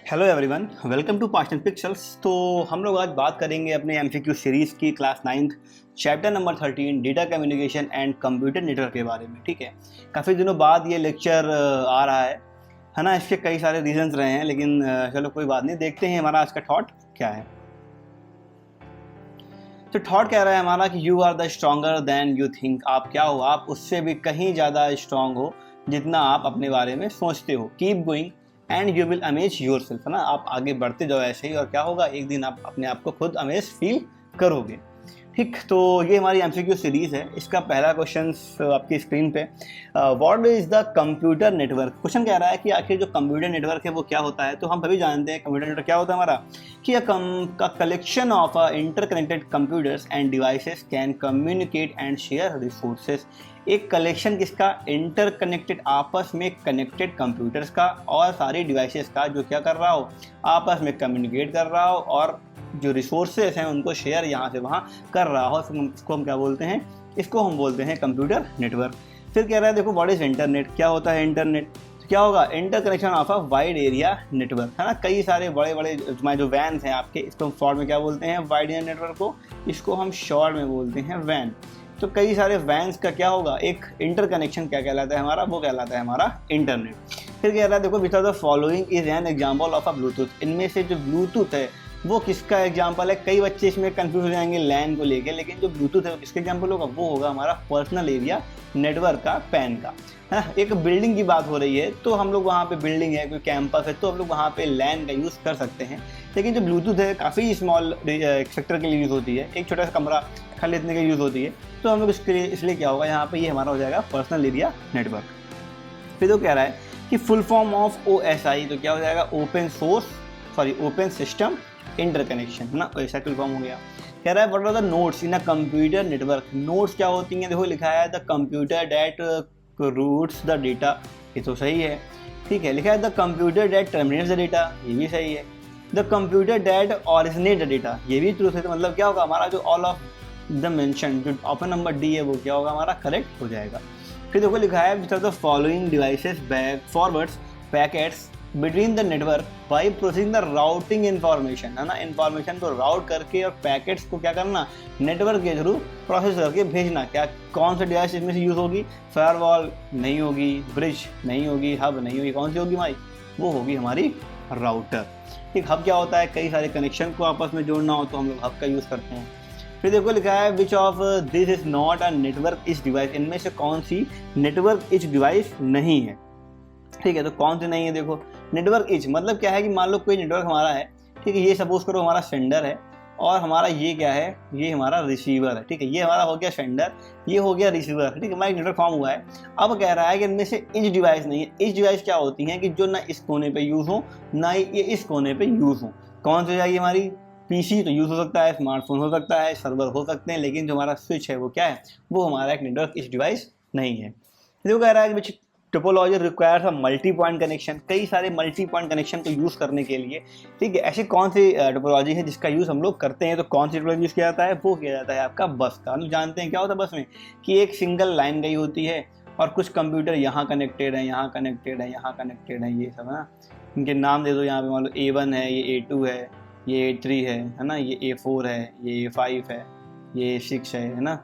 Hello everyone, welcome to past and pixels. तो हम लोग आज बात करेंगे अपने एमसीक्यू सीरीज़ की class 9th chapter number 13 data communication and computer network के बारे में। ठीक है, काफ़ी दिनों बाद ये लेक्चर आ रहा है ना। इसके कई सारे रीजंस रहे हैं, लेकिन चलो कोई बात नहीं, देखते हैं हमारा आज का थॉट क्या है। तो थॉट कह रहा है हमारा कि you are the stronger than you think. आप क्या हो, आप उससे भी कहीं ज़्यादा स्ट्रांग हो जितना आप अपने बारे में सोचते हो। Keep going and you will amaze your self, है ना। आप आगे बढ़ते जाओ ऐसे ही, और क्या होगा, एक दिन आप अपने आप को खुद अमेज फील करोगे। ठीक, तो ये हमारी एमसीक्यू सीरीज़ है। इसका पहला क्वेश्चन आपकी स्क्रीन पे, what is the computer network. Question कह रहा है कि आखिर जो कंप्यूटर नेटवर्क है वो क्या होता है। तो हम सभी जानते हैं कंप्यूटर नेटवर्क क्या होता है हमारा, कि a collection of interconnected computers end devices can communicate and share resources. एक कलेक्शन किसका, इंटरकनेक्टेड, आपस में कनेक्टेड कंप्यूटर्स का और सारी डिवाइसेस का, जो क्या कर रहा हो, आपस में कम्युनिकेट कर रहा हो और जो रिसोर्सेज हैं उनको शेयर यहाँ से वहाँ कर रहा हो। इसको हम क्या बोलते हैं, इसको हम बोलते हैं कंप्यूटर नेटवर्क। फिर कह रहा है देखो, व्हाट इज इंटरनेट, क्या होता है इंटरनेट। तो क्या होगा, interconnection of a wide area network, है ना। कई सारे बड़े बड़े जो वैन्स हैं आपके, इसको हम शॉर्ट में क्या बोलते हैं, वाइड एरिया नेटवर्क को, इसको हम शॉर्ट में बोलते हैं वैन। तो कई सारे वैन्स का क्या होगा, एक इंटरकनेक्शन क्या कहलाता है हमारा, वो कहलाता है हमारा इंटरनेट। फिर कह रहा है देखो, which are the following is an example of a Bluetooth. इनमें से जो ब्लूटूथ है वो किसका एग्जाम्पल है। कई बच्चे इसमें कंफ्यूज हो जाएंगे लैन को लेके, लेकिन जो ब्लूटूथ है वो किसका एग्जाम्पल होगा, वो होगा हमारा पर्सनल एरिया नेटवर्क का, पैन का, है ना। एक बिल्डिंग की बात हो रही है तो हम लोग वहाँ पे, बिल्डिंग है, कोई कैंपस है, तो हम लोग वहाँ पे लैन का यूज़ कर सकते हैं। लेकिन जो ब्लूटूथ है काफ़ी स्मॉल सेक्टर के लिए यूज़ होती है, एक छोटा सा कमरा खाली इतने के यूज़ होती है। तो हम लोग इसके लिए, इसलिए क्या होगा यहाँ पे, ये हमारा हो जाएगा पर्सनल एरिया नेटवर्क। फिर तो कह रहा है कि फुल फॉर्म ऑफ OSI, तो क्या हो जाएगा, ओपन सिस्टम इंटरकनेक्शन, है ना। ऐसा फुल फॉर्म हो गया। कह रहा है what are the nodes in a computer network. Nodes क्या होती हैं, देखो लिखा है the computer that routes the data, ये तो सही है। ठीक है, लिखा है the computer that terminates the data, ये भी सही है। The computer that originate the data, ये भी ट्रू है। तो मतलब क्या होगा हमारा, जो ऑल ऑफ द मेंशन, जो ऑप्शन नंबर डी है, वो क्या होगा हमारा, करेक्ट हो जाएगा। फिर देखो लिखा है which are the following devices back forwards packets between the network by processing the routing information, है ना। इन्फॉर्मेशन को राउट करके और पैकेट्स को क्या करना, नेटवर्क के थ्रू प्रोसेस करके भेजना। क्या, कौन सा डिवाइस इसमें से यूज़ होगी, फायरवॉल नहीं होगी, ब्रिज नहीं होगी, हब नहीं होगी, कौन सी होगी हमारी, वो होगी हमारी राउटर। ठीक, हब क्या होता है, कई सारे कनेक्शन को आपस में जोड़ना हो तो हम लोग हब का यूज़ करते हैं। फिर देखो लिखा है which of this is not a network etch device. इनमें से कौन सी नेटवर्क इच डिवाइस नहीं है। ठीक है, तो कौन सी नहीं है, देखो नेटवर्क इच मतलब क्या है कि मान लो कोई नेटवर्क हमारा है, ठीक है, ये सपोज करो हमारा सेंडर है और हमारा ये क्या है, ये हमारा रिसीवर है। ठीक है, ये हमारा हो गया सेंडर, ये हो गया रिसीवर। ठीक है, हमारा एक नेटवर्क फॉर्म हुआ है। अब कह रहा है कि इनमें से इच डिवाइस नहीं है। इच डिवाइस क्या होती हैं कि जो ना इस कोने पे यूज़ हो, ना ये इस कोने पे यूज़ हो। कौन सी हो जाएगी हमारी, पीसी तो यूज़ हो सकता है, स्मार्टफोन हो सकता है, सर्वर हो सकते हैं, लेकिन जो हमारा स्विच है वो क्या है, वो हमारा एक नेटवर्क इच डिवाइस नहीं है। जो कह रहा है कि topology requires a multi point connection, कई सारे मल्टी पॉइंट कनेक्शन को यूज़ करने के लिए। ठीक है, ऐसी कौन सी टोपोलॉजी है जिसका यूज़ हम लोग करते हैं, तो कौन सी टोपोलॉजी यूज़ किया जाता है, वो किया जाता है आपका बस का। हम जानते हैं क्या होता है बस में, कि एक सिंगल लाइन गई होती है और कुछ कंप्यूटर यहाँ कनेक्टेड है, यहाँ कनेक्टेड है, यहाँ कनेक्टेड है, ये सब, है ना। इनके नाम दे दो, यहाँ पे मान लो A1 है, ये A2 है, ये A3 है ना, ये A4 है, ये A5 है, ये A6 है ना।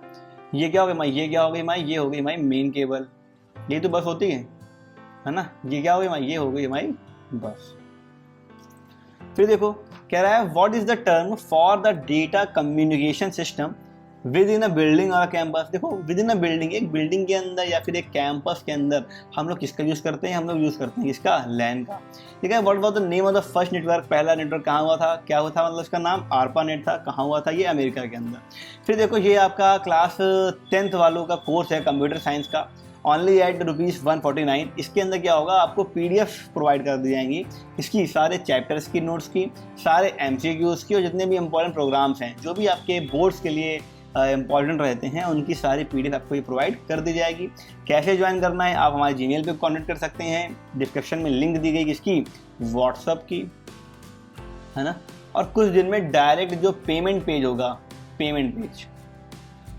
ये क्या हो गई माई, ये क्या हो गई माई, ये हो गई माई मेन केबल, ये तो बस होती है ना। ये क्या हो गई माई, ये हो गई हमारी बस। फिर देखो कह रहा है what is the term for the data communication system with in a building और कैंपस। देखो विद इन अ बिल्डिंग, एक बिल्डिंग के अंदर या फिर एक कैंपस के अंदर हम लोग किसका यूज़ करते हैं, हम लोग यूज़ करते हैं इसका, लैन का। ठीक है, what was the name of the first network, पहला नेटवर्क कहाँ हुआ था, क्या हुआ था, मतलब इसका नाम ARPANET था। कहाँ हुआ था, ये अमेरिका के अंदर। फिर देखो ये आपका क्लास 10th वालों का कोर्स है कंप्यूटर साइंस का, ओनली एट ₹149। इसके अंदर क्या होगा, आपको PDF प्रोवाइड कर दी जाएंगी, इसकी सारे चैप्टर्स की नोट्स की, सारे MCQs की, और जितने भी इंपॉर्टेंट प्रोग्राम्स हैं जो भी आपके बोर्ड्स के लिए इंपॉर्टेंट रहते हैं, उनकी सारी PDF आपको ये प्रोवाइड कर दी जाएगी। कैसे ज्वाइन करना है, आप हमारे Gmail पे कॉन्टेक्ट कर सकते हैं, डिस्क्रिप्शन में लिंक दी गई किसकी, व्हाट्सअप की, है ना। और कुछ दिन में डायरेक्ट जो पेमेंट पेज होगा, पेमेंट पेज,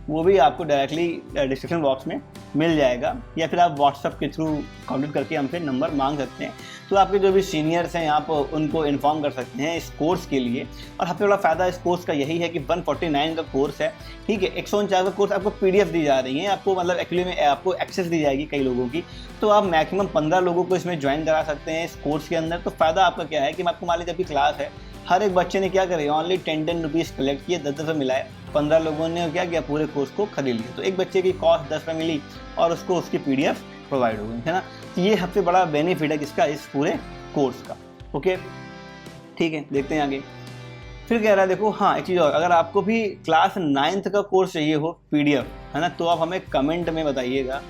वो भी आपको डायरेक्टली डिस्क्रिप्शन बॉक्स में मिल जाएगा, या फिर आप व्हाट्सएप के थ्रू कांटेक्ट करके हमसे नंबर मांग सकते हैं। तो आपके जो भी सीनियर्स हैं आप उनको इन्फॉर्म कर सकते हैं इस कोर्स के लिए। और सबसे बड़ा फ़ायदा इस कोर्स का यही है कि 149 का कोर्स है, ठीक है। 149 का कोर्स आपको PDF दी जा रही है, आपको मतलब एक्चुअली में आपको एक्सेस दी जाएगी कई लोगों की, तो आप मैक्सिमम 15 लोगों को इसमें ज्वाइन करा सकते हैं इस कोर्स के अंदर। तो फ़ायदा आपका क्या है कि आपको मान लीजिए अभी क्लास है, हर एक बच्चे ने क्या करे, ओनली 10 रुपीज़ कलेक्ट किए, 10 रुपये मिलाए, 15 लोगों ने क्या किया, पूरे कोर्स को खरीद लिया। तो एक बच्चे की कॉस्ट 10 रुपये मिली और उसको उसकी PDF प्रोवाइड हो गई, है ना। तो ये सबसे बड़ा बेनिफिट है किसका, इस पूरे कोर्स का। ओके, ठीक है, देखते हैं आगे। फिर कह रहा है देखो, हाँ एक चीज़ और, अगर आपको भी क्लास 9th का कोर्स चाहिए हो PDF, है ना, तो आप हमें कमेंट में बताइएगा,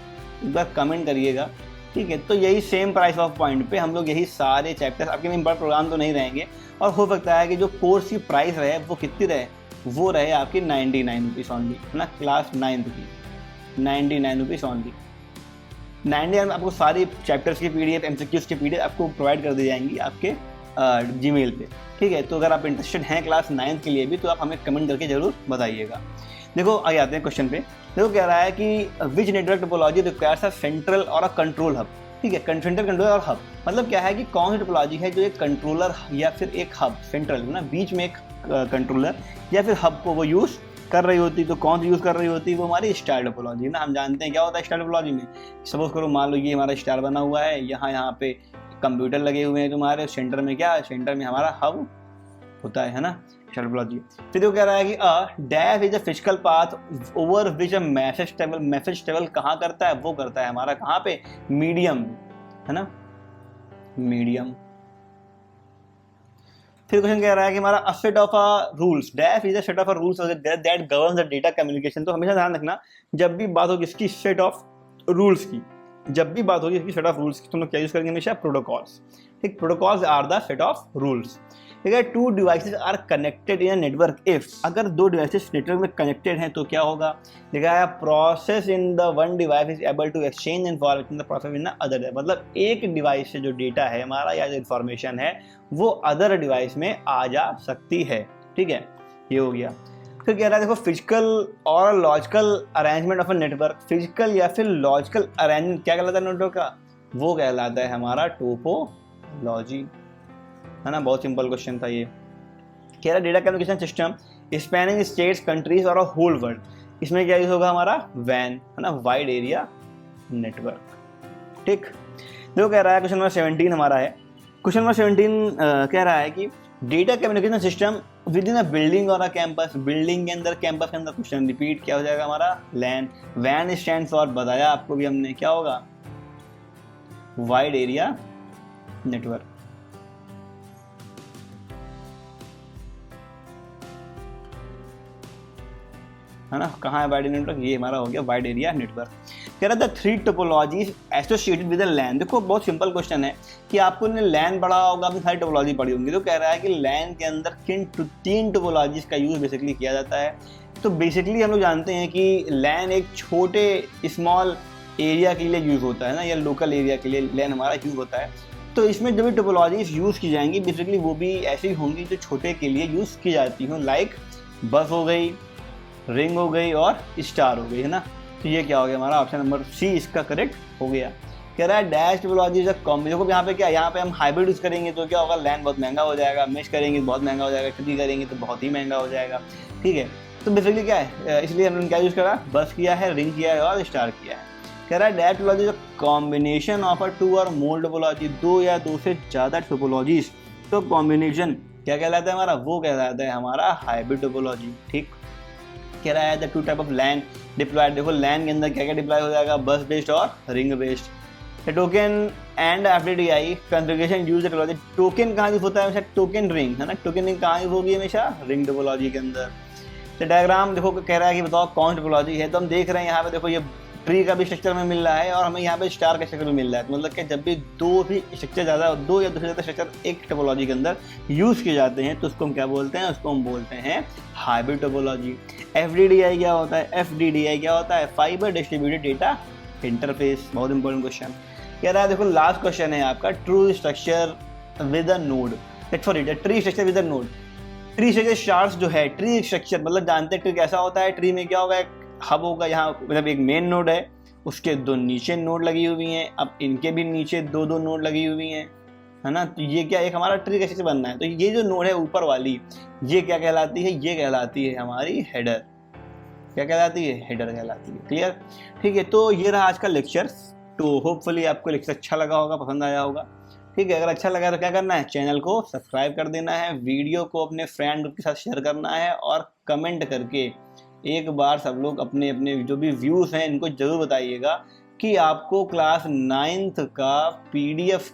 एक बार कमेंट करिएगा, ठीक है। तो यही सेम प्राइस ऑफ पॉइंट पे हम लोग यही सारे चैप्टर्स, आपके में बड़ा प्रोग्राम तो नहीं रहेंगे, और हो सकता है कि जो कोर्स की प्राइस रहे वो कितनी रहे, वो रहे आपकी 99 रुपीज़ ऑनली, है ना। क्लास 9th की 99 रुपीज़ ऑनली। 99 में आपको सारी चैप्टर्स की PDF, MCQs की PDF आपको प्रोवाइड कर दी जाएंगी आपके Gmail पे, ठीक है। तो अगर आप इंटरेस्टेड हैं क्लास 9th के लिए भी, तो आप हमें कमेंट करके ज़रूर बताइएगा। देखो आगे आते हैं क्वेश्चन पे। देखो कह रहा है कि which network topology requires a central और अ कंट्रोल हब, ठीक है। सेंट्रल, कंट्रोलर और हब, मतलब क्या है कि कौन सी टोपोलॉजी है जो एक कंट्रोलर या फिर एक हब, सेंट्रल ना, बीच में एक कंट्रोलर या फिर हब को वो यूज़ कर रही होती। तो कौन सी यूज़ कर रही होती, वो हमारी स्टार टोपोलॉजी ना। हम जानते हैं क्या होता है स्टार टोपोलॉजी में। सपोज करो, मान लो ये हमारा स्टार बना हुआ है, यहाँ पे कंप्यूटर लगे हुए हैं तुम्हारे, सेंटर में क्या, सेंटर में हमारा हब होता है ना, स्टार टोपोलॉजी। फिर वो कह रहा है कि a dash is a physical path over which a message travel कहाँ करता है, वो करता है हमारा कहाँ पे, मीडियम, है ना, मीडियम। फिर क्वेश्चन कह रहा है कि हमारा a set of a rules, dash is a set of a rules that govern the data communication. तो हमेशा ध्यान रखना, जब भी बात होगी इसकी सेट ऑफ रूल्स की, जब भी बात होगी इसकी सेट ऑफ रूल्स की, तुम लोग क्या यूज करेंगे हमेशा, प्रोटोकॉल्स, ठीक। Protocols are the set of rules. ठीक है, 2 devices are connected in a network if, अगर 2 डिवाइसेस नेटवर्क में कनेक्टेड हैं तो क्या होगा, देखा है, process in the one device is able to exchange information the process in the other. मतलब एक डिवाइस से जो डेटा है हमारा या जो इन्फॉर्मेशन है वो अदर डिवाइस में आ जा सकती है, ठीक है, ये हो गया। फिर कह रहा है देखो, फिजिकल और logical arrangement of a network, physical या फिर लॉजिकल अरेंजमेंट क्या कहलाता है नेटवर्क का, वो कहलाता है हमारा टोपोलॉजी, है ना। बहुत सिंपल क्वेश्चन था ये। कह रहा है data communication system spanning states, countries और अ होल वर्ल्ड, इसमें क्या यूज होगा हमारा, वैन, है ना, वाइड एरिया नेटवर्क, ठीक। देखो कह रहा है क्वेश्चन नंबर 17 हमारा है। क्वेश्चन नंबर 17 कह रहा है कि data communication system with in a building और अ कैंपस, बिल्डिंग के अंदर, कैंपस के अंदर, क्वेश्चन रिपीट क्या हो जाएगा हमारा, लैन। वैन स्टैंड फॉर, बताया आपको भी हमने, क्या होगा, वाइड एरिया नेटवर्क, है ना। कहाँ है वाइड एरिया नेटवर्क, ये हमारा हो गया वाइड एरिया नेटवर्क। कह रहा था 3 टोपोलॉजीज एसोसिएटेड विद लैन। देखो बहुत सिंपल क्वेश्चन है कि आपको ने लैन पढ़ा होगा, आपने सारी टोपोलॉजी पढ़ी होंगी। तो कह रहा है कि लैन के अंदर किन 3 टोपोलॉजीज का यूज बेसिकली किया जाता है। तो बेसिकली हम लोग जानते हैं कि लैन एक छोटे स्मॉल एरिया के लिए यूज होता है ना, या लोकल एरिया के लिए लैन हमारा यूज होता है। तो इसमें जो भी टोपोलॉजीज यूज की जाएंगी बेसिकली वो भी ऐसी होंगी जो छोटे के लिए यूज की जाती हों, लाइक बस हो गई, रिंग हो गई और स्टार हो गई, है ना। तो ये क्या हो गया हमारा, ऑप्शन नंबर सी इसका करेक्ट हो गया। कह रहा है dash topology is a combination. देखो यहाँ पे क्या, यहाँ पे हम हाइब्रिड यूज करेंगे तो क्या होगा, लैन बहुत महंगा हो जाएगा, मेश करेंगे तो बहुत महंगा हो जाएगा, ट्री करेंगे तो बहुत ही महंगा हो जाएगा, ठीक है। तो बेसिकली क्या है, इसलिए हमने क्या यूज़ करा, बस किया है, रिंग किया है और स्टार किया है। कह रहा है dash topology is a combination of a 2 और मोर टोपोलॉजी, 2 या 2 से ज़्यादा टोपोलॉजीज। तो कॉम्बिनेशन क्या कहलाता है हमारा, वो कहलाता है हमारा हाइब्रिड टोपोलॉजी, ठीक। कह रहा है the 2 type of LAN deployed. देखो लैन के अंदर क्या क्या डिप्लॉय हो जाएगा, बस बेस्ड और ring based. Token and FDDI configuration use topology. Token कहाँ यूज होता है हमेशा, टोकन रिंग, है ना। टोकन रिंग कहाँ यूज होगी हमेशा, रिंग टोपोलॉजी के अंदर। तो डायग्राम देखो कह रहा है कि बताओ कौन सी टोपोलॉजी है। तो हम देख रहे हैं यहाँ पे, देखो ये ट्री का भी स्ट्रक्चर में मिल रहा है और हमें यहाँ पे स्टार का स्ट्रक्चर भी मिल रहा है। तो मतलब कि जब भी 2 भी स्ट्रक्चर ज़्यादा, 2 या 2 से ज़्यादा स्ट्रक्चर एक टोपोलॉजी के अंदर यूज़ किए जाते हैं तो उसको हम क्या बोलते हैं, उसको हम बोलते हैं हाइब्रिड टोपोलॉजी। एफडीडीआई क्या होता है, एफडीडीआई क्या होता है, फाइबर डिस्ट्रीब्यूटेड डेटा इंटरफेस। बहुत इंपॉर्टेंट क्वेश्चन कह रहा है। देखो लास्ट क्वेश्चन है आपका, true structure with a node, for it tree structure with a node. Tree structure charts जो है, ट्री स्ट्रक्चर मतलब जानते हैं ट्री कैसा होता है, ट्री में क्या होगा, एक हब होगा, यहाँ मतलब एक मेन नोड है उसके 2 नीचे नोड लगी हुई हैं, अब इनके भी नीचे 2-2 नोड लगी हुई हैं, है ना। तो ये क्या, एक हमारा ट्री कैसे बनना है, तो ये जो नोड है ऊपर वाली, ये क्या कहलाती है, ये कहलाती है हमारी हेडर। क्या कहलाती है, हेडर कहलाती है। क्लियर, ठीक है। तो ये रहा आज का लेक्चर। तो होपफुली आपको लेक्चर अच्छा लगा होगा, पसंद आया होगा। ठीक है, अगर अच्छा लगा तो क्या करना है, चैनल को सब्सक्राइब कर देना है, वीडियो को अपने फ्रेंड के साथ शेयर करना है, और कमेंट करके एक बार सब लोग अपने अपने जो भी व्यूज़ हैं इनको जरूर बताइएगा कि आपको क्लास 9th का पीडीएफ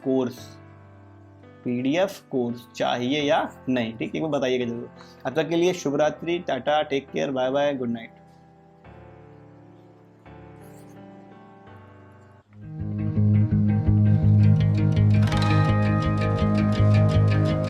कोर्स चाहिए या नहीं। ठीक है, बताइएगा जरूर। अब तक के लिए शुभ रात्रि, tata, take care, bye bye, good night.